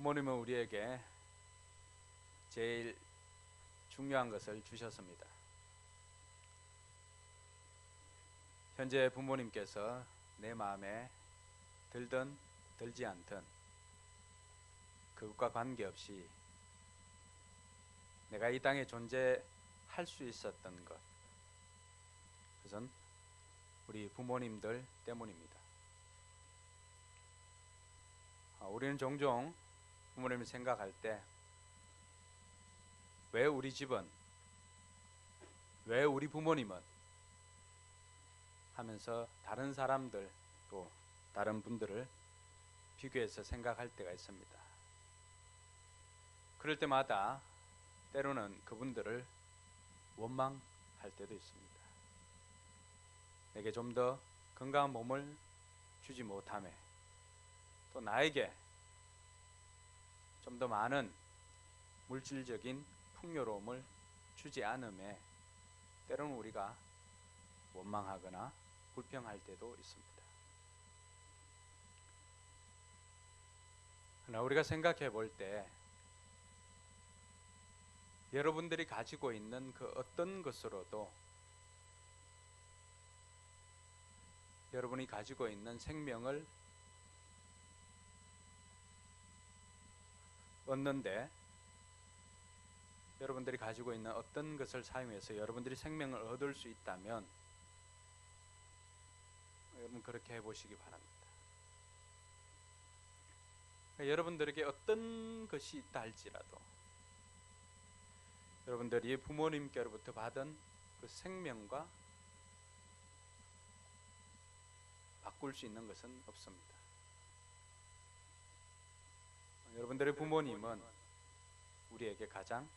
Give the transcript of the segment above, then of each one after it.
부모님은 우리에게 제일 중요한 것을 주셨습니다. 현재 부모님께서 내 마음에 들든 들지 않든 그것과 관계없이 내가 이 땅에 존재할 수 있었던 것, 그것은 우리 부모님들 때문입니다. 우리는 종종 부모님을 생각할 때 왜 우리 집은, 왜 우리 부모님은 하면서 다른 사람들 또 다른 분들을 비교해서 생각할 때가 있습니다. 그럴 때마다 때로는 그분들을 원망할 때도 있습니다. 내게 좀 더 건강한 몸을 주지 못함에, 또 나에게 좀 더 많은 물질적인 풍요로움을 주지 않음에 때로는 우리가 원망하거나 불평할 때도 있습니다. 그러나 우리가 생각해 볼 때 여러분들이 가지고 있는 그 어떤 것으로도 여러분이 가지고 있는 생명을 얻는데, 여러분들이 가지고 있는 어떤 것을 사용해서 여러분들이 생명을 얻을 수 있다면 여러분 그렇게 해보시기 바랍니다. 여러분들에게 어떤 것이 있다 할지라도 여러분들이 부모님께로부터 받은 그 생명과 바꿀 수 있는 것은 없습니다. 여러분들의 부모님은 우리에게 가장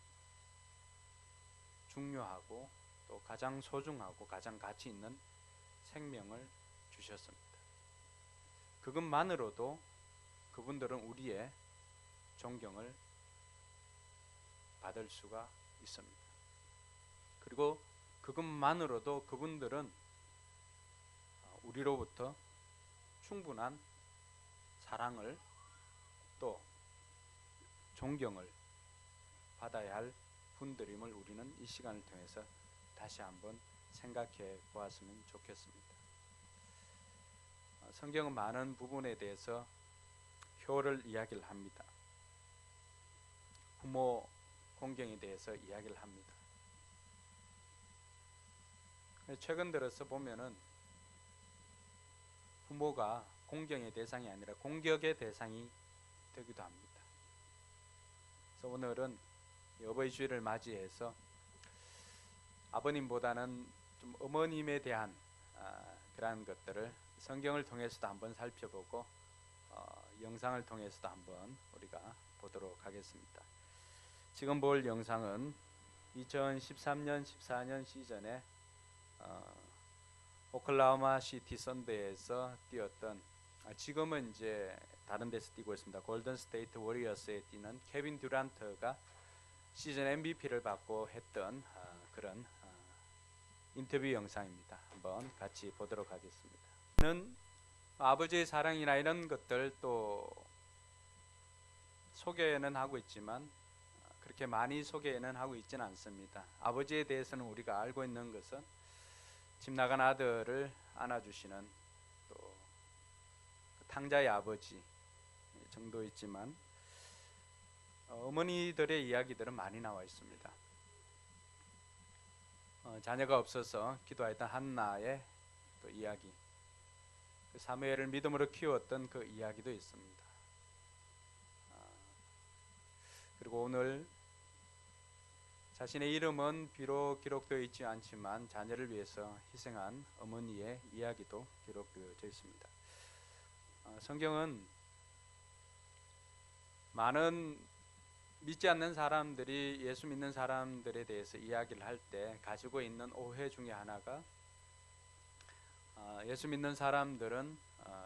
중요하고 또 가장 소중하고 가장 가치 있는 생명을 주셨습니다. 그것만으로도 그분들은 우리의 존경을 받을 수가 있습니다. 그리고 그것만으로도 그분들은 우리로부터 충분한 사랑을 또 존경을 받아야 할 분들임을 우리는 이 시간을 통해서 다시 한번 생각해 보았으면 좋겠습니다. 성경은 많은 부분에 대해서 효를 이야기를 합니다. 부모 공경에 대해서 이야기를 합니다. 최근 들어서 보면은 부모가 공경의 대상이 아니라 공격의 대상이 되기도 합니다. 그래서 오늘은 어버이 주일을 맞이해서 아버님보다는 좀 어머님에 대한 그러한 것들을 성경을 통해서도 한번 살펴보고 영상을 통해서도 한번 우리가 보도록 하겠습니다. 지금 볼 영상은 2013년 14년 시즌에 오클라호마 시티 선대에서 뛰었던, 지금은 이제 다른 데서 뛰고 있습니다. 골든 스테이트 워리어스에 뛰는 케빈 듀란트가 시즌 MVP를 받고 했던 그런 인터뷰 영상입니다. 한번 같이 보도록 하겠습니다. 는 아버지의 사랑이나 이런 것들 또 소개는 하고 있지만 그렇게 많이 소개는 하고 있지는 않습니다. 아버지에 대해서는 우리가 알고 있는 것은 집 나간 아들을 안아주시는 또 탕자의 아버지 정도 있지만 어머니들의 이야기들은 많이 나와 있습니다. 자녀가 없어서 기도했던 한나의 또 이야기, 사무엘을 믿음으로 키웠던 그 이야기도 있습니다. 그리고 오늘 자신의 이름은 비록 기록되어 있지 않지만 자녀를 위해서 희생한 어머니의 이야기도 기록되어져 있습니다. 성경은 많은 믿지 않는 사람들이 예수 믿는 사람들에 대해서 이야기를 할 때 가지고 있는 오해 중에 하나가 예수 믿는 사람들은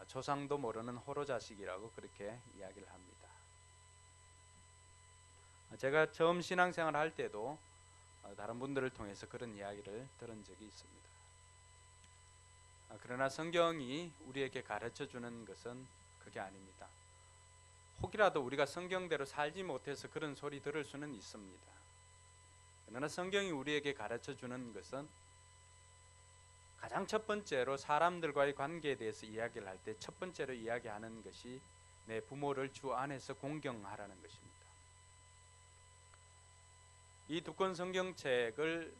조상도 모르는 호로 자식이라고 그렇게 이야기를 합니다. 제가 처음 신앙생활 할 때도 다른 분들을 통해서 그런 이야기를 들은 적이 있습니다. 그러나 성경이 우리에게 가르쳐 주는 것은 그게 아닙니다. 혹이라도 우리가 성경대로 살지 못해서 그런 소리 들을 수는 있습니다. 그러나 성경이 우리에게 가르쳐 주는 것은 가장 첫 번째로 사람들과의 관계에 대해서 이야기를 할 때 첫 번째로 이야기하는 것이 내 부모를 주 안에서 공경하라는 것입니다. 이 두 권 성경책을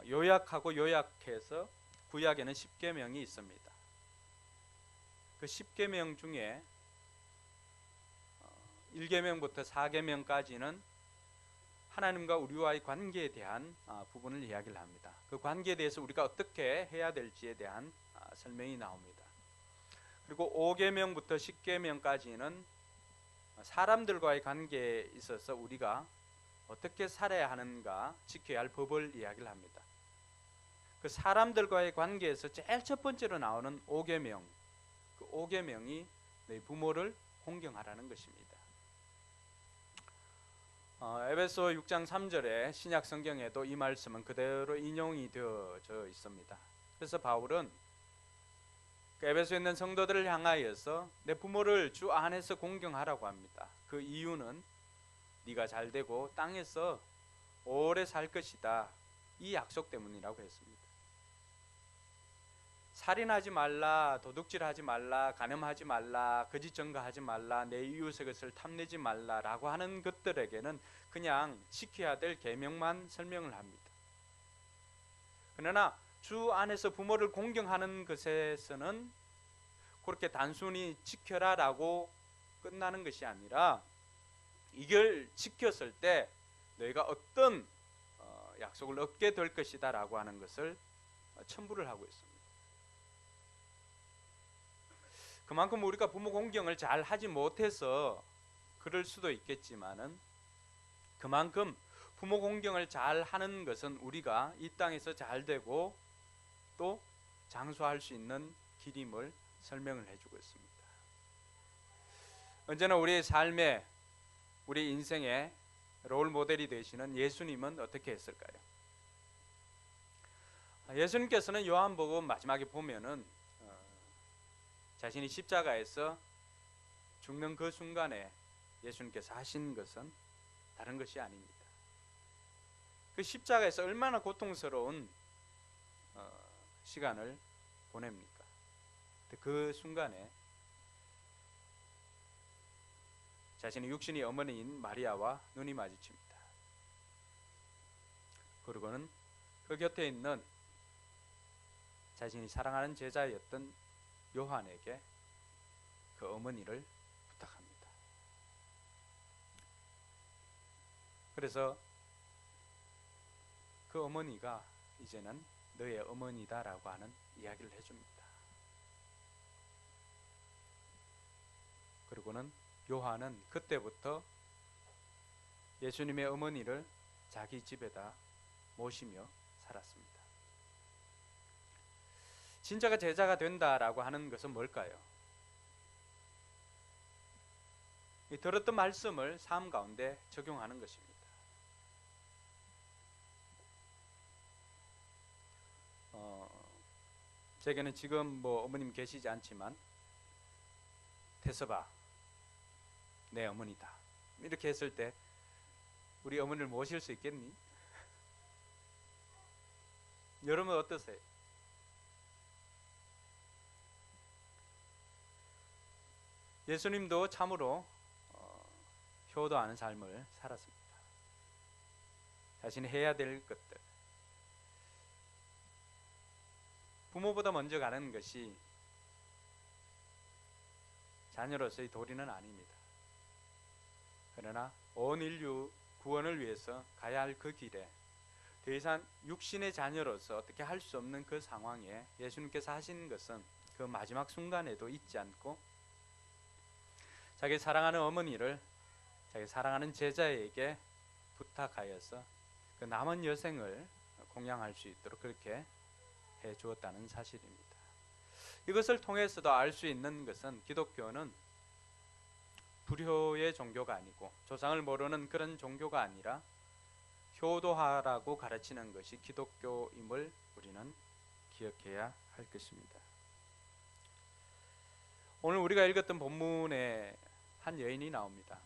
요약하고 요약해서 구약에는 10계명이 있습니다. 그 10계명 중에 1계명부터 4계명까지는 하나님과 우리와의 관계에 대한 부분을 이야기를 합니다. 그 관계에 대해서 우리가 어떻게 해야 될지에 대한 설명이 나옵니다. 그리고 5계명부터 10계명까지는 사람들과의 관계에 있어서 우리가 어떻게 살아야 하는가, 지켜야 할 법을 이야기를 합니다. 그 사람들과의 관계에서 제일 첫 번째로 나오는 5계명, 그 5계명이 내 부모를 공경하라는 것입니다. 에베소 6장 3절에 신약 성경에도 이 말씀은 그대로 인용이 되어져 있습니다. 그래서 바울은 에베소에 있는 성도들을 향하여서 내 부모를 주 안에서 공경하라고 합니다. 그 이유는 네가 잘되고 땅에서 오래 살 것이다, 이 약속 때문이라고 했습니다. 살인하지 말라, 도둑질하지 말라, 간음하지 말라, 거짓 증거하지 말라, 내 이웃의 것을 탐내지 말라라고 하는 것들에게는 그냥 지켜야 될 계명만 설명을 합니다. 그러나 주 안에서 부모를 공경하는 것에서는 그렇게 단순히 지켜라라고 끝나는 것이 아니라 이걸 지켰을 때 너희가 어떤 약속을 얻게 될 것이다 라고 하는 것을 첨부를 하고 있습니다. 그만큼 우리가 부모 공경을 잘 하지 못해서 그럴 수도 있겠지만은 그만큼 부모 공경을 잘 하는 것은 우리가 이 땅에서 잘 되고 또 장수할 수 있는 길임을 설명을 해주고 있습니다. 언제나 우리의 삶에, 우리 인생의 롤 모델이 되시는 예수님은 어떻게 했을까요? 예수님께서는 요한복음 마지막에 보면은 자신이 십자가에서 죽는 그 순간에 예수님께서 하신 것은 다른 것이 아닙니다. 그 십자가에서 얼마나 고통스러운 시간을 보냅니까? 그 순간에 자신의 육신의 어머니인 마리아와 눈이 마주칩니다. 그리고는 그 곁에 있는 자신이 사랑하는 제자였던 요한에게 그 어머니를 부탁합니다. 그래서 그 어머니가 이제는 너의 어머니다라고 하는 이야기를 해줍니다. 그리고는 요한은 그때부터 예수님의 어머니를 자기 집에다 모시며 살았습니다. 진짜가 제자가 된다라고 하는 것은 뭘까요? 이 들었던 말씀을 삶 가운데 적용하는 것입니다. 제게는 지금 뭐 어머님 계시지 않지만 태서봐, 내 어머니다, 이렇게 했을 때 우리 어머니를 모실 수 있겠니? 여러분 어떠세요? 예수님도 참으로 효도하는 삶을 살았습니다. 자신이 해야 될 것들, 부모보다 먼저 가는 것이 자녀로서의 도리는 아닙니다. 그러나 온 인류 구원을 위해서 가야 할 그 길에 더 이상 육신의 자녀로서 어떻게 할 수 없는 그 상황에 예수님께서 하신 것은 그 마지막 순간에도 잊지 않고 자기 사랑하는 어머니를 자기 사랑하는 제자에게 부탁하여서 그 남은 여생을 공양할 수 있도록 그렇게 해 주었다는 사실입니다. 이것을 통해서도 알 수 있는 것은 기독교는 불효의 종교가 아니고 조상을 모르는 그런 종교가 아니라 효도하라고 가르치는 것이 기독교임을 우리는 기억해야 할 것입니다. 오늘 우리가 읽었던 본문에 한 여인이 나옵니다.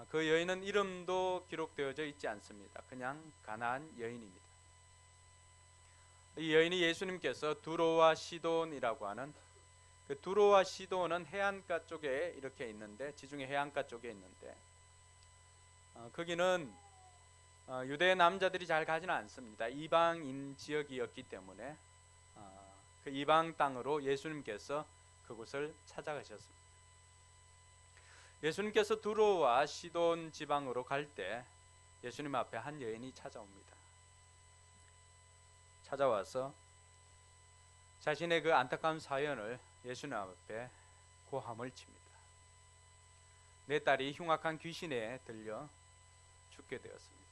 그 여인은 이름도 기록되어져 있지 않습니다. 그냥 가나안 여인입니다. 이 여인이 예수님께서 두로와 시돈이라고 하는, 그 두로와 시돈은 해안가 쪽에 이렇게 있는데, 지중해 해안가 쪽에 있는데, 거기는 유대 남자들이 잘 가지는 않습니다. 이방인 지역이었기 때문에 그 이방 땅으로 예수님께서 그곳을 찾아가셨습니다. 예수님께서 두로와 시돈 지방으로 갈 때 예수님 앞에 한 여인이 찾아옵니다. 찾아와서 자신의 그 안타까운 사연을 예수님 앞에 고함을 칩니다. 내 딸이 흉악한 귀신에 들려 죽게 되었습니다.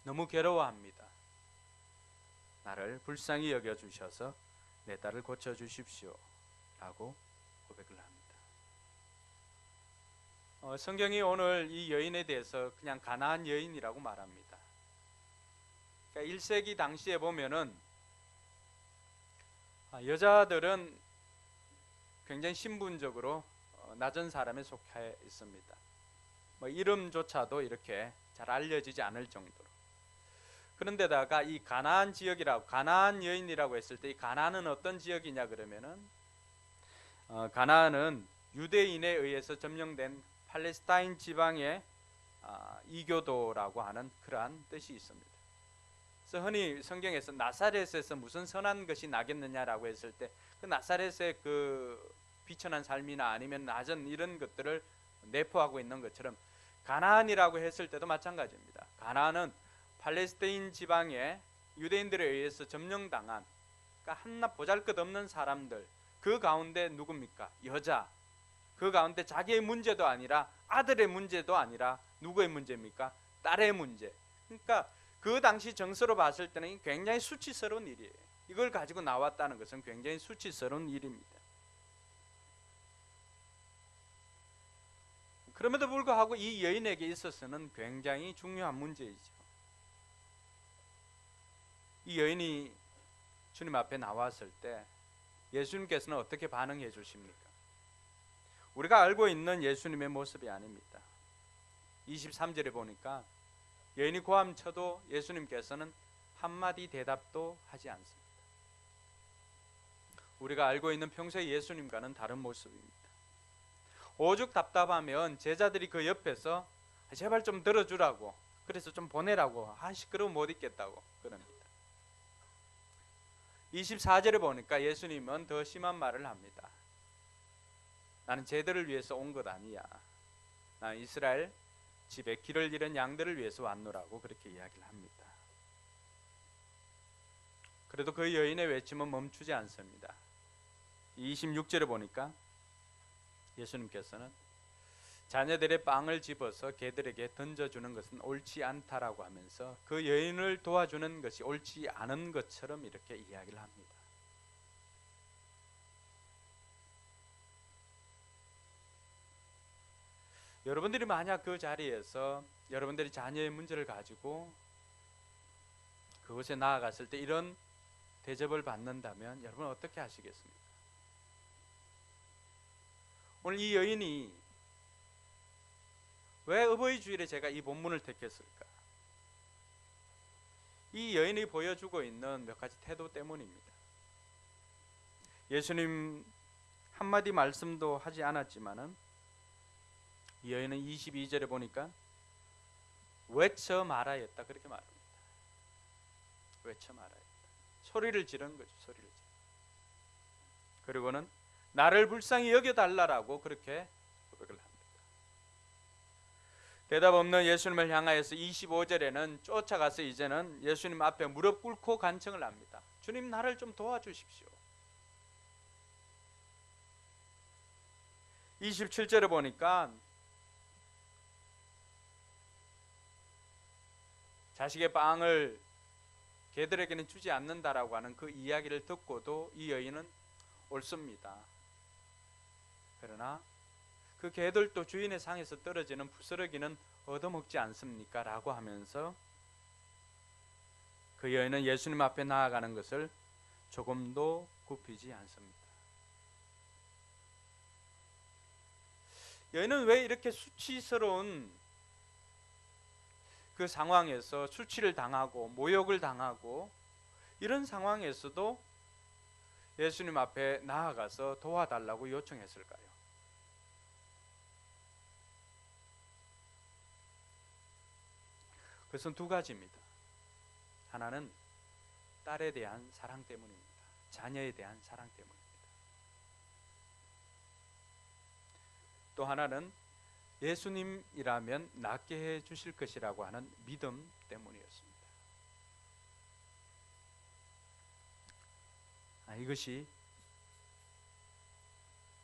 너무 괴로워합니다. 나를 불쌍히 여겨주셔서 내 딸을 고쳐주십시오 라고 고백을 합니다. 성경이 오늘 이 여인에 대해서 그냥 가나안 여인이라고 말합니다. 그러니까 1세기 당시에 보면은 여자들은 굉장히 신분적으로 낮은 사람에 속해 있습니다. 이름조차도 이렇게 잘 알려지지 않을 정도로. 그런데다가 이 가나안 지역이라고, 가나안 여인이라고 했을 때 이 가나안은 어떤 지역이냐 그러면은 가나안은 유대인에 의해서 점령된 팔레스타인 지방의 이교도라고 하는 그러한 뜻이 있습니다. 그래서 흔히 성경에서 나사렛에서 무슨 선한 것이 나겠느냐라고 했을 때 그 나사렛의 그 비천한 삶이나 아니면 낮은 이런 것들을 내포하고 있는 것처럼 가나안이라고 했을 때도 마찬가지입니다. 가나안은 팔레스타인 지방의 유대인들에 의해서 점령당한, 그러니까 한낱 보잘것없는 사람들, 그 가운데 누굽니까? 여자. 그 가운데 자기의 문제도 아니라, 아들의 문제도 아니라 누구의 문제입니까? 딸의 문제. 그러니까 그 당시 정서로 봤을 때는 굉장히 수치스러운 일이에요. 이걸 가지고 나왔다는 것은 굉장히 수치스러운 일입니다. 그럼에도 불구하고 이 여인에게 있어서는 굉장히 중요한 문제이죠. 이 여인이 주님 앞에 나왔을 때 예수님께서는 어떻게 반응해 주십니까? 우리가 알고 있는 예수님의 모습이 아닙니다. 23절에 보니까 여인이 고함 쳐도 예수님께서는 한마디 대답도 하지 않습니다. 우리가 알고 있는 평소의 예수님과는 다른 모습입니다. 오죽 답답하면 제자들이 그 옆에서 제발 좀 들어주라고, 그래서 좀 보내라고, 시끄러워 못 있겠다고 그럽니다. 24절에 보니까 예수님은 더 심한 말을 합니다. 나는 쟤들을 위해서 온 것 아니야. 나는 이스라엘 집에 길을 잃은 양들을 위해서 왔노라고 그렇게 이야기를 합니다. 그래도 그 여인의 외침은 멈추지 않습니다. 26절에 보니까 예수님께서는 자녀들의 빵을 집어서 개들에게 던져주는 것은 옳지 않다라고 하면서 그 여인을 도와주는 것이 옳지 않은 것처럼 이렇게 이야기를 합니다. 여러분들이 만약 그 자리에서 여러분들이 자녀의 문제를 가지고 그곳에 나아갔을 때 이런 대접을 받는다면 여러분은 어떻게 하시겠습니까? 오늘 이 여인이 왜 어버이 주일에 제가 이 본문을 택했을까? 이 여인이 보여주고 있는 몇 가지 태도 때문입니다. 예수님 한마디 말씀도 하지 않았지만은 이 여인은 22절에 보니까 외쳐 말하였다 그렇게 말합니다. 외쳐 말하였다. 소리를 지른 거죠. 소리를 지른. 그리고는 나를 불쌍히 여겨달라고 그렇게 고백을 합니다. 대답 없는 예수님을 향하여서 25절에는 쫓아가서 이제는 예수님 앞에 무릎 꿇고 간청을 합니다. 주님, 나를 좀 도와주십시오. 27절에 보니까 자식의 빵을 개들에게는 주지 않는다라고 하는 그 이야기를 듣고도 이 여인은 옳습니다. 그러나 그 개들도 주인의 상에서 떨어지는 부스러기는 얻어먹지 않습니까? 라고 하면서 그 여인은 예수님 앞에 나아가는 것을 조금도 굽히지 않습니다. 여인은 왜 이렇게 수치스러운 그 상황에서 수치를 당하고 모욕을 당하고 이런 상황에서도 예수님 앞에 나아가서 도와달라고 요청했을까요? 그것은 두 가지입니다. 하나는 딸에 대한 사랑 때문입니다. 자녀에 대한 사랑 때문입니다. 또 하나는 예수님이라면 낫게 해 주실 것이라고 하는 믿음 때문이었습니다. 이것이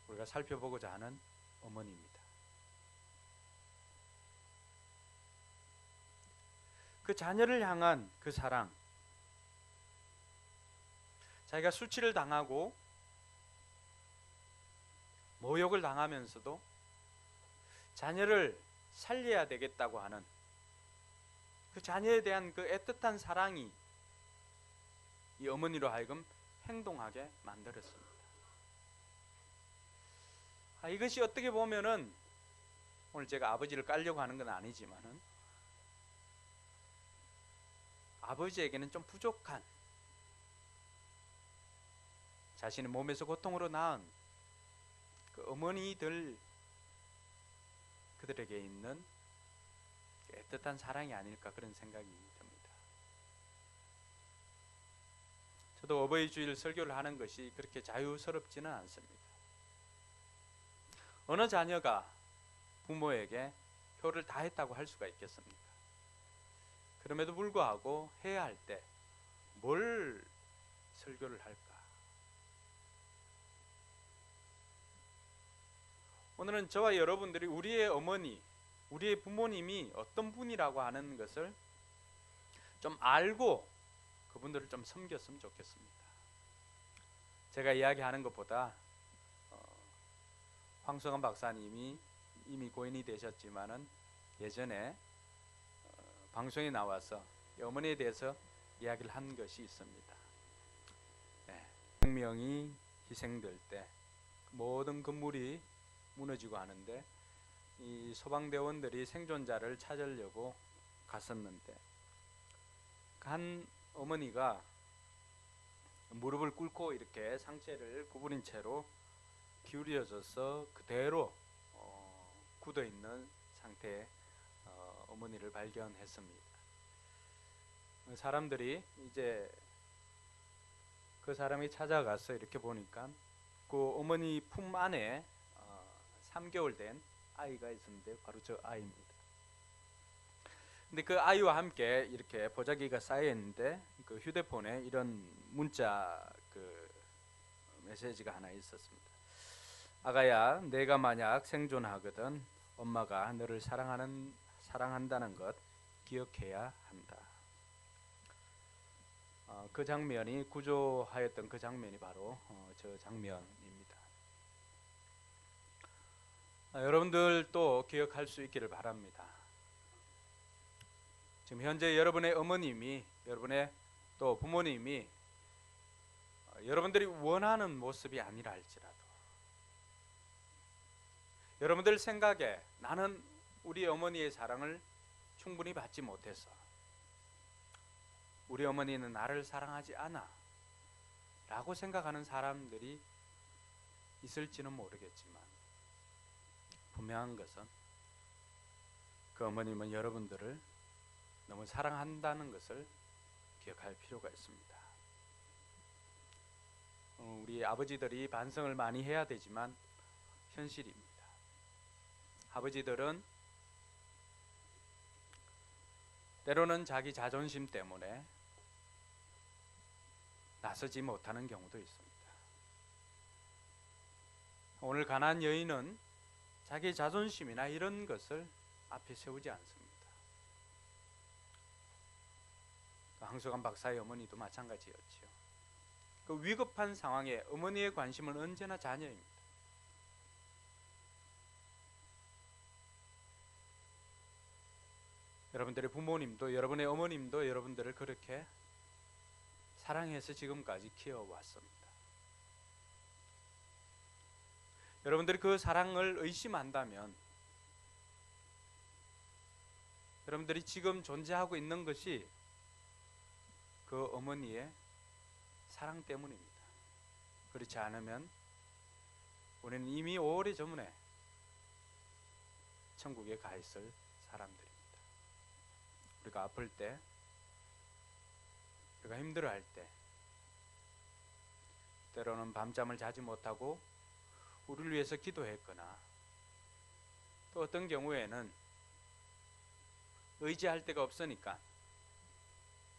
우리가 살펴보고자 하는 어머니입니다. 그 자녀를 향한 그 사랑, 자기가 수치를 당하고 모욕을 당하면서도 자녀를 살려야 되겠다고 하는 그 자녀에 대한 그 애틋한 사랑이 이 어머니로 하여금 행동하게 만들었습니다. 이것이 어떻게 보면은 오늘 제가 아버지를 깔려고 하는 건 아니지만은 아버지에게는 좀 부족한, 자신의 몸에서 고통으로 낳은 그 어머니들, 그들에게 있는 애틋한 사랑이 아닐까 그런 생각이 듭니다. 저도 어버이 주일 설교를 하는 것이 그렇게 자유스럽지는 않습니다. 어느 자녀가 부모에게 효를 다했다고 할 수가 있겠습니까? 그럼에도 불구하고 해야 할 때 뭘 설교를 할까? 오늘은 저와 여러분들이 우리의 어머니, 우리의 부모님이 어떤 분이라고 하는 것을 좀 알고 그분들을 좀 섬겼으면 좋겠습니다. 제가 이야기하는 것보다 황석원 박사님이 이미 고인이 되셨지만은 예전에 방송에 나와서 어머니에 대해서 이야기를 한 것이 있습니다. 생명이 희생될 때 모든 건물이 무너지고 하는데 이 소방대원들이 생존자를 찾으려고 갔었는데 한 어머니가 무릎을 꿇고 이렇게 상체를 구부린 채로 기울여져서 그대로 굳어 있는 상태의 어머니를 발견했습니다. 사람들이 이제 그 사람이 찾아가서 이렇게 보니까 그 어머니 품 안에 3개월 된 아이가 있었는데 바로 저 아이입니다. 근데 그 아이와 함께 이렇게 보자기가 쌓여 있는데 그 휴대폰에 이런 문자 그 메시지가 하나 있었습니다. 아가야, 내가 만약 생존하거든 엄마가 너를 사랑한다는 것 기억해야 한다. 그 장면이 구조하였던 그 장면이 바로 저 장면입니다. 여러분들도 기억할 수 있기를 바랍니다. 지금 현재 여러분의 어머님이, 여러분의 또 부모님이 여러분들이 원하는 모습이 아니라 할지라도 여러분들 생각에 나는 우리 어머니의 사랑을 충분히 받지 못해서 우리 어머니는 나를 사랑하지 않아 라고 생각하는 사람들이 있을지는 모르겠지만 분명한 것은 그 어머님은 여러분들을 너무 사랑한다는 것을 기억할 필요가 있습니다. 우리 아버지들이 반성을 많이 해야 되지만 현실입니다. 아버지들은 때로는 자기 자존심 때문에 나서지 못하는 경우도 있습니다. 오늘 가난한 여인은 자기 자존심이나 이런 것을 앞에 세우지 않습니다. 황석원 박사의 어머니도 마찬가지였지요. 그 위급한 상황에 어머니의 관심은 언제나 자녀입니다. 여러분들의 부모님도 여러분의 어머님도 여러분들을 그렇게 사랑해서 지금까지 키워왔습니다. 여러분들이 그 사랑을 의심한다면 여러분들이 지금 존재하고 있는 것이 그 어머니의 사랑 때문입니다. 그렇지 않으면 우리는 이미 오래전에 천국에 가 있을 사람들입니다. 우리가 아플 때, 우리가 힘들어할 때, 때로는 밤잠을 자지 못하고 우리를 위해서 기도했거나, 또 어떤 경우에는 의지할 데가 없으니까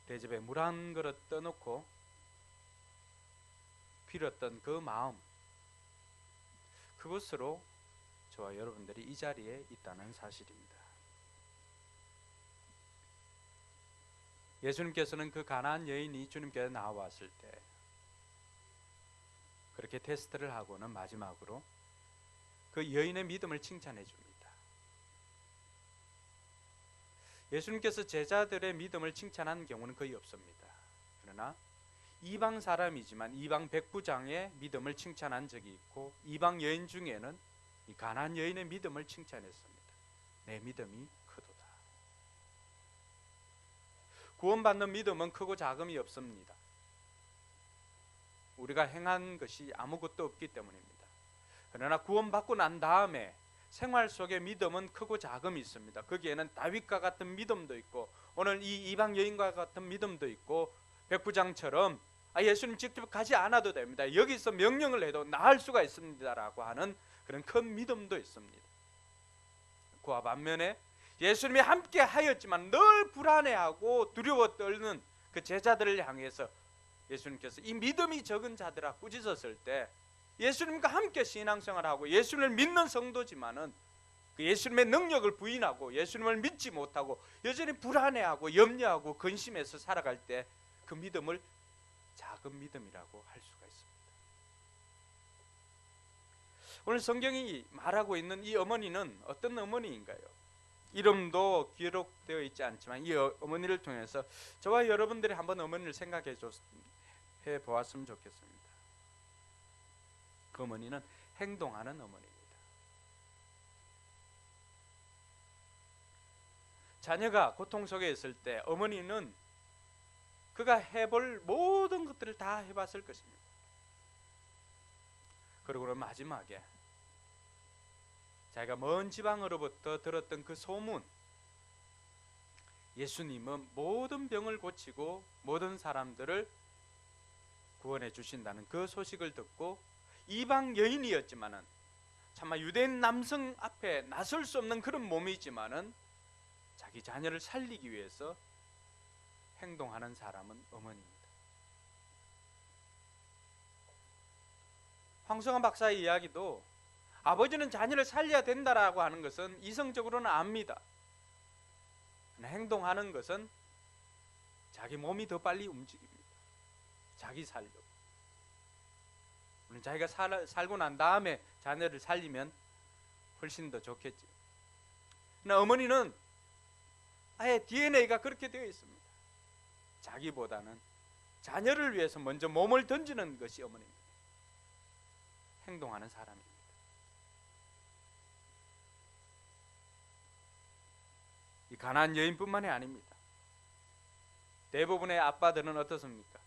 대접에 물 한 그릇 떠놓고 빌었던 그 마음, 그것으로 저와 여러분들이 이 자리에 있다는 사실입니다. 예수님께서는 그 가나안 여인이 주님께 나왔을 때 그렇게 테스트를 하고는 마지막으로 그 여인의 믿음을 칭찬해 줍니다. 예수님께서 제자들의 믿음을 칭찬한 경우는 거의 없습니다. 그러나 이방 사람이지만 이방 백부장의 믿음을 칭찬한 적이 있고, 이방 여인 중에는 이 가나안 여인의 믿음을 칭찬했습니다. 내 믿음이 크도다. 구원받는 믿음은 크고 작음이 없습니다. 우리가 행한 것이 아무것도 없기 때문입니다. 그러나 구원받고 난 다음에 생활 속의 믿음은 크고 작음이 있습니다. 거기에는 다윗과 같은 믿음도 있고, 오늘 이 이방 여인과 같은 믿음도 있고, 백부장처럼 예수님 직접 가지 않아도 됩니다, 여기서 명령을 해도 나을 수가 있습니다라고 하는 그런 큰 믿음도 있습니다. 그와 반면에 예수님이 함께 하였지만 늘 불안해하고 두려워 떨는 그 제자들을 향해서 예수님께서 이 믿음이 적은 자들아 꾸짖었을 때, 예수님과 함께 신앙생활하고 예수님을 믿는 성도지만은 그 예수님의 능력을 부인하고 예수님을 믿지 못하고 여전히 불안해하고 염려하고 근심해서 살아갈 때 그 믿음을 작은 믿음이라고 할 수가 있습니다. 오늘 성경이 말하고 있는 이 어머니는 어떤 어머니인가요? 이름도 기록되어 있지 않지만 이 어머니를 통해서 저와 여러분들이 한번 어머니를 생각해 보았으면 좋겠습니다. 그 어머니는 행동하는 어머니입니다. 자녀가 고통 속에 있을 때 어머니는 그가 해볼 모든 것들을 다 해봤을 것입니다. 그리고 마지막에 자기가 먼 지방으로부터 들었던 그 소문, 예수님은 모든 병을 고치고 모든 사람들을 구원해 주신다는 그 소식을 듣고 이방 여인이었지만은 참아 유대인 남성 앞에 나설 수 없는 그런 몸이지만은 자기 자녀를 살리기 위해서 행동하는 사람은 어머니입니다. 황성환 박사의 이야기도 아버지는 자녀를 살려야 된다라고 하는 것은 이성적으로는 압니다. 행동하는 것은 자기 몸이 더 빨리 움직입니다. 자기 살려고. 자기가 살고 난 다음에 자녀를 살리면 훨씬 더 좋겠죠. 그러나 어머니는 아예 DNA가 그렇게 되어 있습니다. 자기보다는 자녀를 위해서 먼저 몸을 던지는 것이 어머니입니다. 행동하는 사람입니다. 이 가나안 여인뿐만이 아닙니다. 대부분의 아빠들은 어떻습니까?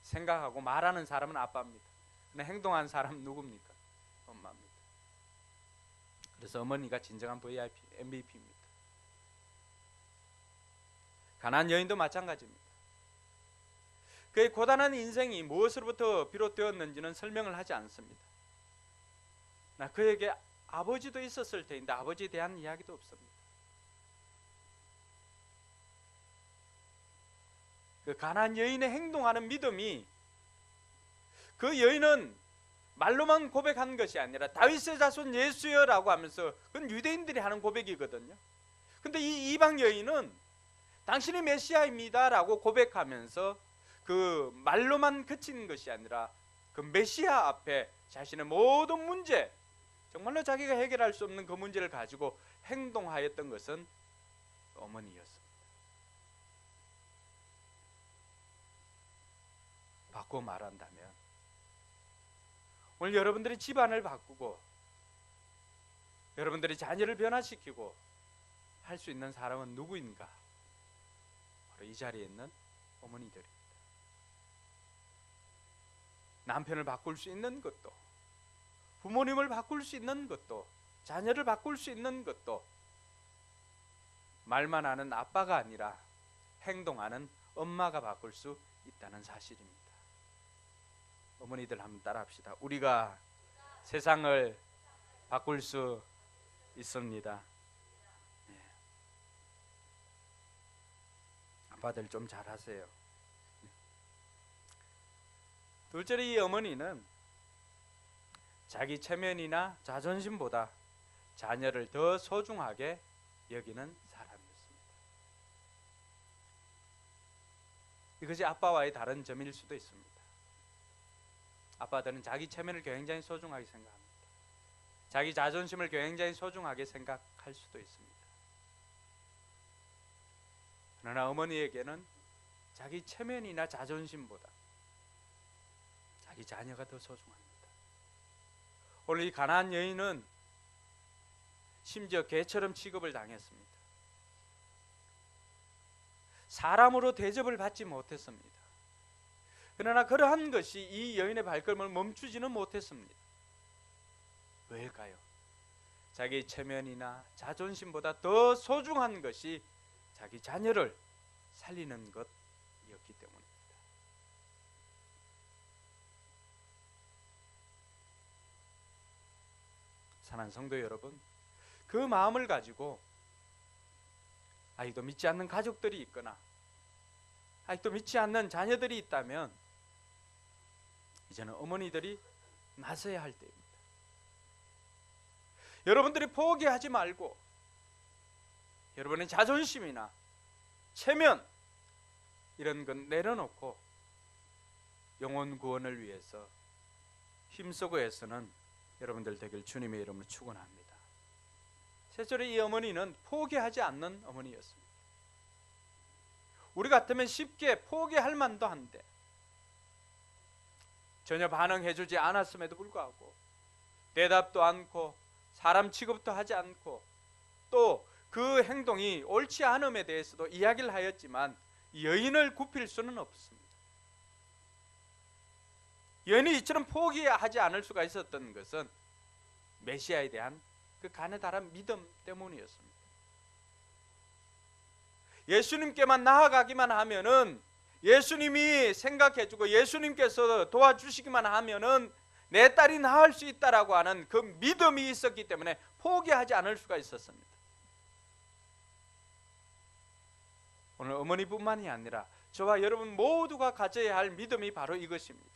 생각하고 말하는 사람은 아빠입니다. 근데 행동하는 사람은 누굽니까? 엄마입니다. 그래서 어머니가 진정한 VIP, MVP입니다. 가나안 여인도 마찬가지입니다. 그의 고단한 인생이 무엇으로부터 비롯되었는지는 설명을 하지 않습니다. 그에게 아버지도 있었을 텐데 아버지에 대한 이야기도 없습니다. 그 가나안 여인의 행동하는 믿음이, 그 여인은 말로만 고백한 것이 아니라 다윗의 자손 예수여라고 하면서, 그건 유대인들이 하는 고백이거든요. 근데 이 이방 여인은 당신이 메시아입니다라고 고백하면서 그 말로만 그친 것이 아니라 그 메시아 앞에 자신의 모든 문제, 정말로 자기가 해결할 수 없는 그 문제를 가지고 행동하였던 것은 어머니였습니다. 바꾸어 말한다면 오늘 여러분들이 집안을 바꾸고 여러분들이 자녀를 변화시키고 할 수 있는 사람은 누구인가? 바로 이 자리에 있는 어머니들입니다. 남편을 바꿀 수 있는 것도, 부모님을 바꿀 수 있는 것도, 자녀를 바꿀 수 있는 것도 말만 하는 아빠가 아니라 행동하는 엄마가 바꿀 수 있다는 사실입니다. 어머니들 한번 따라합시다. 우리가 세상을 바꿀 수 있습니다. 네. 아빠들 좀 잘하세요. 둘째로 이 어머니는 자기 체면이나 자존심보다 자녀를 더 소중하게 여기는 사람이었습니다. 이것이 아빠와의 다른 점일 수도 있습니다. 아빠들은 자기 체면을 굉장히 소중하게 생각합니다. 자기 자존심을 굉장히 소중하게 생각할 수도 있습니다. 그러나 어머니에게는 자기 체면이나 자존심보다 자기 자녀가 더 소중합니다. 오늘 이 가나안 여인은 심지어 개처럼 취급을 당했습니다. 사람으로 대접을 받지 못했습니다. 그러나 그러한 것이 이 여인의 발걸음을 멈추지는 못했습니다. 왜일까요? 자기 체면이나 자존심보다 더 소중한 것이 자기 자녀를 살리는 것이었기 때문입니다. 사랑하는 성도 여러분, 그 마음을 가지고 아직도 믿지 않는 가족들이 있거나 아직도 믿지 않는 자녀들이 있다면 이제는 어머니들이 나서야 할 때입니다. 여러분들이 포기하지 말고 여러분의 자존심이나 체면 이런 건 내려놓고 영혼 구원을 위해서 힘쓰고 애쓰는 여러분들 되길 주님의 이름으로 축원합니다. 셋째로 이 어머니는 포기하지 않는 어머니였습니다. 우리 같으면 쉽게 포기할 만도 한데 전혀 반응해주지 않았음에도 불구하고 대답도 않고 사람 취급도 하지 않고 또 그 행동이 옳지 않음에 대해서도 이야기를 하였지만 여인을 굽힐 수는 없습니다. 여인이 이처럼 포기하지 않을 수가 있었던 것은 메시아에 대한 그 가느다란 믿음 때문이었습니다. 예수님께만 나아가기만 하면은 예수님이 생각해주고 예수님께서 도와주시기만 하면은 내 딸이 나을 수 있다라고 하는 그 믿음이 있었기 때문에 포기하지 않을 수가 있었습니다. 오늘 어머니뿐만이 아니라 저와 여러분 모두가 가져야 할 믿음이 바로 이것입니다.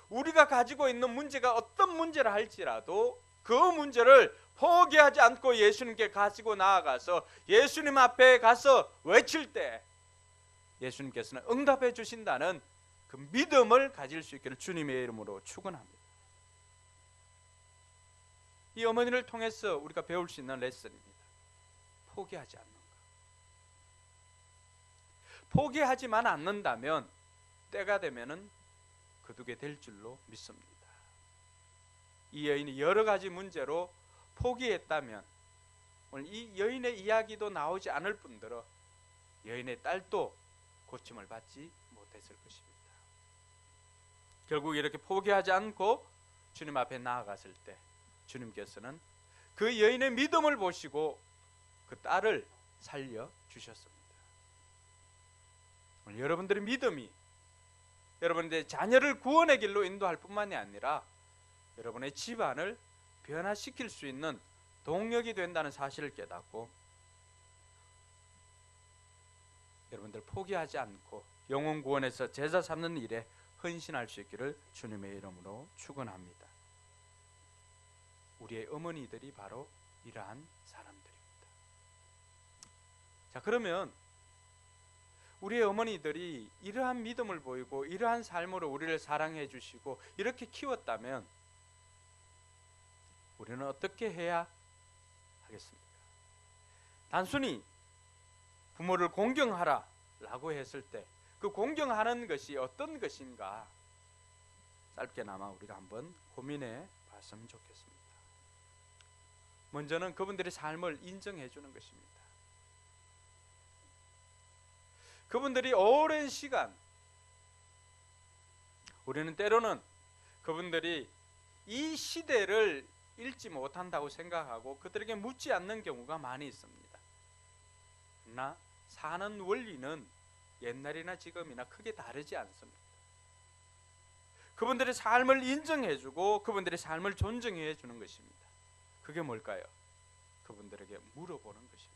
우리가 가지고 있는 문제가 어떤 문제라 할지라도 그 문제를 포기하지 않고 예수님께 가지고 나아가서 예수님 앞에 가서 외칠 때 예수님께서는 응답해 주신다는 그 믿음을 가질 수 있기를 주님의 이름으로 축원합니다. 이 어머니를 통해서 우리가 배울 수 있는 레슨입니다. 포기하지 않는 것. 포기하지만 않는다면 때가 되면은 거두게 될 줄로 믿습니다. 이 여인이 여러 가지 문제로 포기했다면 오늘 이 여인의 이야기도 나오지 않을 뿐더러 여인의 딸도 고침을 받지 못했을 것입니다. 결국 이렇게 포기하지 않고 주님 앞에 나아갔을 때 주님께서는 그 여인의 믿음을 보시고 그 딸을 살려주셨습니다. 오늘 여러분들의 믿음이 여러분들의 자녀를 구원의 길로 인도할 뿐만이 아니라 여러분의 집안을 변화시킬 수 있는 동력이 된다는 사실을 깨닫고 여러분들 포기하지 않고 영혼 구원에서 제자 삼는 일에 헌신할 수 있기를 주님의 이름으로 축원합니다. 우리의 어머니들이 바로 이러한 사람들입니다. 자, 그러면 우리의 어머니들이 이러한 믿음을 보이고 이러한 삶으로 우리를 사랑해 주시고 이렇게 키웠다면 우리는 어떻게 해야 하겠습니까? 단순히 부모를 공경하라 라고 했을 때 그 공경하는 것이 어떤 것인가 짧게나마 우리가 한번 고민해 봤으면 좋겠습니다. 먼저는 그분들의 삶을 인정해 주는 것입니다. 그분들이 오랜 시간, 우리는 때로는 그분들이 이 시대를 읽지 못한다고 생각하고 그들에게 묻지 않는 경우가 많이 있습니다. 그러나 사는 원리는 옛날이나 지금이나 크게 다르지 않습니다. 그분들의 삶을 인정해주고 그분들의 삶을 존중해 주는 것입니다. 그게 뭘까요? 그분들에게 물어보는 것입니다.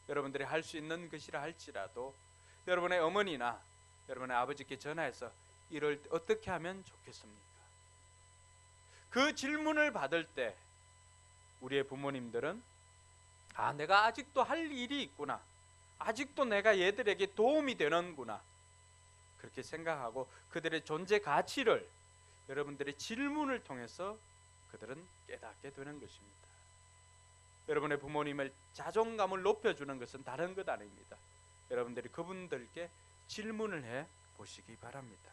여러분들이 할 수 있는 것이라 할지라도 여러분의 어머니나 여러분의 아버지께 전화해서 이럴 때 어떻게 하면 좋겠습니까? 그 질문을 받을 때 우리의 부모님들은 내가 아직도 할 일이 있구나, 아직도 내가 얘들에게 도움이 되는구나, 그렇게 생각하고 그들의 존재 가치를 여러분들의 질문을 통해서 그들은 깨닫게 되는 것입니다. 여러분의 부모님의 자존감을 높여주는 것은 다른 것 아닙니다. 여러분들이 그분들께 질문을 해 보시기 바랍니다.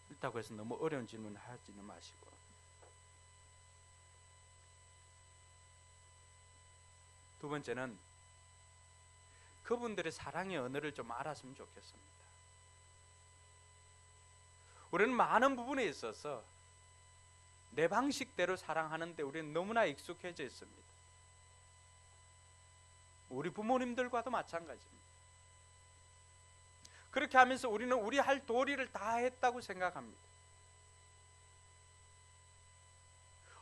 그렇다고 해서 너무 어려운 질문을 하지는 마시고. 두 번째는 그분들의 사랑의 언어를 좀 알았으면 좋겠습니다. 우리는 많은 부분에 있어서 내 방식대로 사랑하는데 우리는 너무나 익숙해져 있습니다. 우리 부모님들과도 마찬가지입니다. 그렇게 하면서 우리는 우리 할 도리를 다 했다고 생각합니다.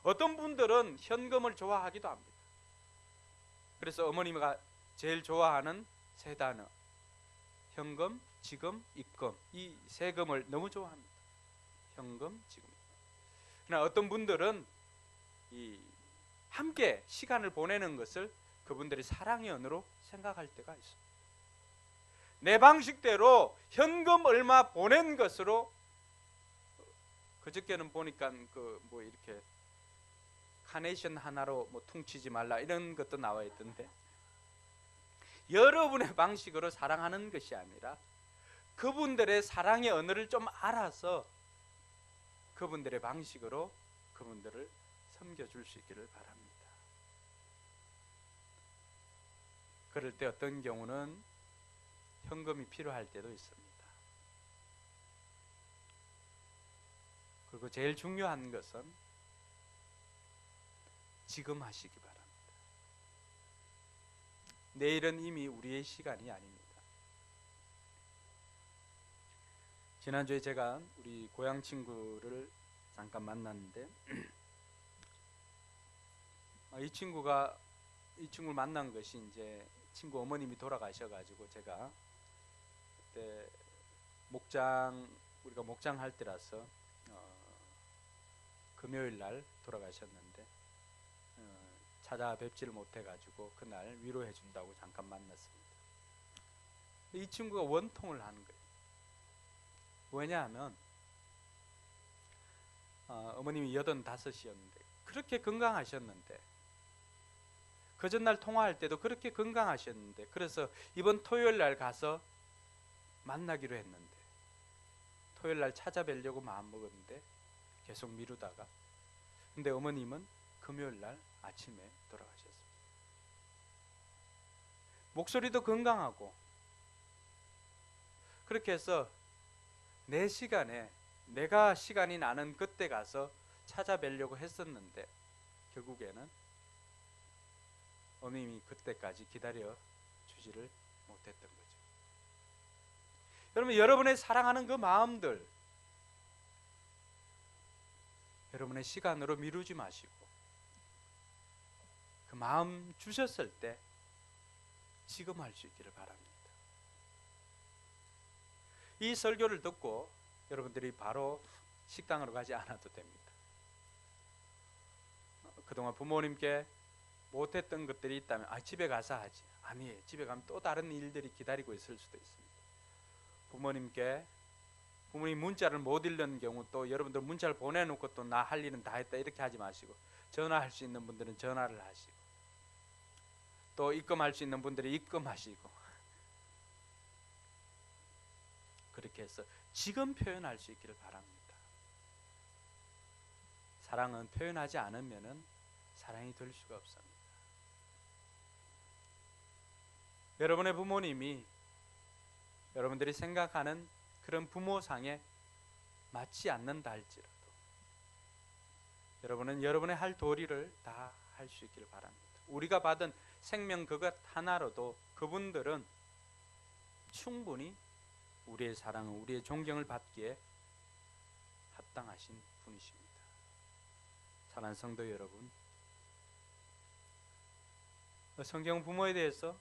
어떤 분들은 현금을 좋아하기도 합니다. 그래서 어머니가 제일 좋아하는 세 단어, 현금, 지금, 입금, 이 세금을 너무 좋아합니다. 현금, 지금. 그러나 어떤 분들은 함께 시간을 보내는 것을 그분들이 사랑의 언어로 생각할 때가 있습니다. 내 방식대로 현금 얼마 보낸 것으로, 그저께는 보니까 이렇게 카네이션 하나로 퉁치지 말라 이런 것도 나와 있던데, 여러분의 방식으로 사랑하는 것이 아니라 그분들의 사랑의 언어를 좀 알아서 그분들의 방식으로 그분들을 섬겨줄 수 있기를 바랍니다. 그럴 때 어떤 경우는 현금이 필요할 때도 있습니다. 그리고 제일 중요한 것은 지금 하시기 바랍니다. 내일은 이미 우리의 시간이 아닙니다. 지난주에 제가 우리 고향 친구를 잠깐 만났는데 이 친구를 만난 것이 이제 친구 어머님이 돌아가셔가지고 제가 그때 우리가 목장할 때라서 금요일 날 돌아가셨는데 찾아뵙지를 못해가지고 그날 위로해 준다고 잠깐 만났습니다. 이 친구가 원통을 하는 거예요. 왜냐하면 어머님이 85이었는데 그렇게 건강하셨는데, 그 전날 통화할 때도 그렇게 건강하셨는데, 그래서 이번 토요일 날 가서 만나기로 했는데 토요일 날 찾아뵈려고 마음먹었는데 계속 미루다가, 근데 어머님은 금요일 날 아침에 돌아가셨습니다. 목소리도 건강하고, 그렇게 해서 내 시간에 내가 시간이 나는 그때 가서 찾아뵈려고 했었는데 결국에는 어머님이 그때까지 기다려 주지를 못했던 거죠. 여러분, 여러분의 사랑하는 그 마음들 여러분의 시간으로 미루지 마시고 그 마음 주셨을 때 지금 할 수 있기를 바랍니다. 이 설교를 듣고 여러분들이 바로 식당으로 가지 않아도 됩니다. 그동안 부모님께 못했던 것들이 있다면 집에 가서 하지. 아니에요. 집에 가면 또 다른 일들이 기다리고 있을 수도 있습니다. 부모님 문자를 못 읽는 경우, 또 여러분들 문자를 보내놓고 또 나 할 일은 다 했다 이렇게 하지 마시고, 전화할 수 있는 분들은 전화를 하시고, 또 입금할 수 있는 분들이 입금하시고, 그렇게 해서 지금 표현할 수 있기를 바랍니다. 사랑은 표현하지 않으면은 사랑이 될 수가 없습니다. 여러분의 부모님이 여러분들이 생각하는 그런 부모상에 맞지 않는다 할지라도 여러분은 여러분의 할 도리를 다 할 수 있기를 바랍니다. 우리가 받은 생명 그것 하나로도 그분들은 충분히 우리의 사랑을, 우리의 존경을 받기에 합당하신 분이십니다. 사랑하는 성도 여러분, 성경 부모에 대해서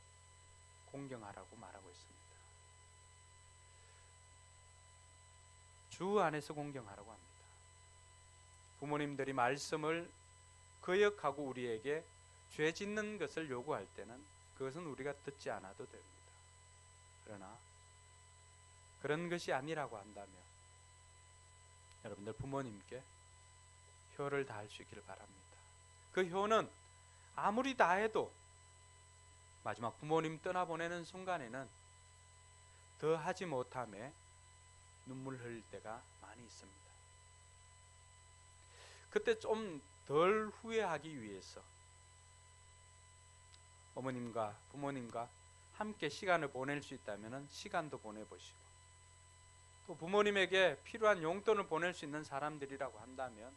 공경하라고 말하고 있습니다. 주 안에서 공경하라고 합니다. 부모님들이 말씀을 거역하고 우리에게 죄 짓는 것을 요구할 때는 그것은 우리가 듣지 않아도 됩니다. 그러나 그런 것이 아니라고 한다면 여러분들 부모님께 효를 다할 수 있기를 바랍니다. 그 효는 아무리 다해도 마지막 부모님 떠나보내는 순간에는 더 하지 못함에 눈물 흘릴 때가 많이 있습니다. 그때 좀 덜 후회하기 위해서 어머님과 부모님과 함께 시간을 보낼 수 있다면 시간도 보내보시고, 또 부모님에게 필요한 용돈을 보낼 수 있는 사람들이라고 한다면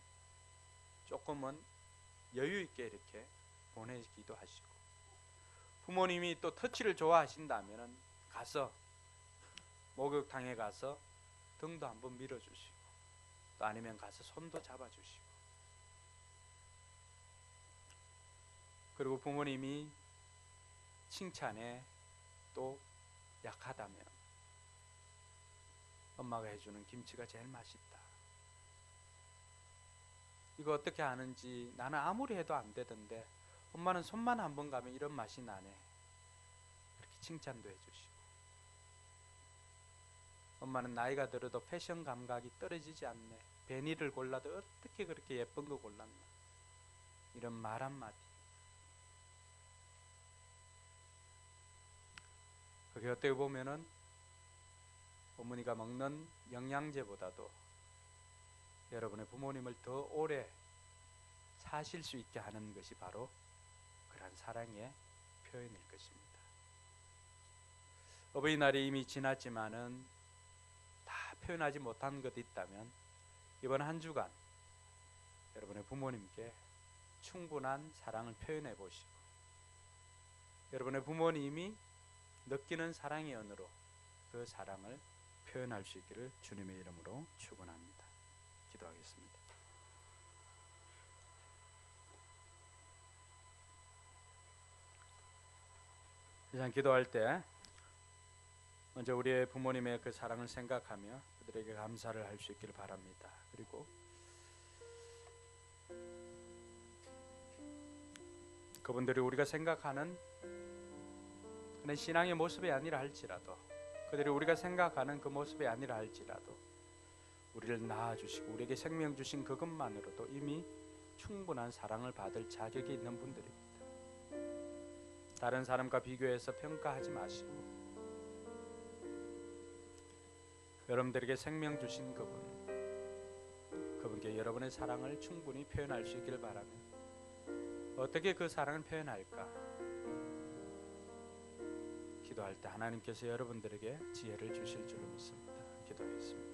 조금은 여유 있게 이렇게 보내기도 하시고, 부모님이 또 터치를 좋아하신다면 가서 목욕탕에 가서 등도 한번 밀어주시고, 또 아니면 가서 손도 잡아주시고, 그리고 부모님이 칭찬에 또 약하다면 엄마가 해주는 김치가 제일 맛있다. 이거 어떻게 아는지 나는 아무리 해도 안 되던데 엄마는 손만 한번 가면 이런 맛이 나네. 이렇게 칭찬도 해주시고, 엄마는 나이가 들어도 패션 감각이 떨어지지 않네. 베니를 골라도 어떻게 그렇게 예쁜 거 골랐나. 이런 말 한마디. 그게 어떻게 보면은 어머니가 먹는 영양제보다도 여러분의 부모님을 더 오래 사실 수 있게 하는 것이 바로 그러한 사랑의 표현일 것입니다. 어버이날이 이미 지났지만은 다 표현하지 못한 것이 있다면 이번 한 주간 여러분의 부모님께 충분한 사랑을 표현해 보시고, 여러분의 부모님이 느끼는 사랑의 언어로 그 사랑을 표현할 수 있기를 주님의 이름으로 축원합니다. 기도하겠습니다. 이 시간 기도할 때 먼저 우리의 부모님의 그 사랑을 생각하며 그들에게 감사를 할 수 있기를 바랍니다. 그리고 그분들이 우리가 생각하는 그런 신앙의 모습이 아니라 할지라도, 그들이 우리가 생각하는 그 모습이 아니라 할지라도 우리를 낳아주시고 우리에게 생명 주신 그것만으로도 이미 충분한 사랑을 받을 자격이 있는 분들입니다. 다른 사람과 비교해서 평가하지 마시고 여러분들에게 생명 주신 그분께 여러분의 사랑을 충분히 표현할 수 있기를 바라며, 어떻게 그 사랑을 표현할까 기도할 때 하나님께서 여러분들에게 지혜를 주실 줄로 믿습니다. 기도하겠습니다.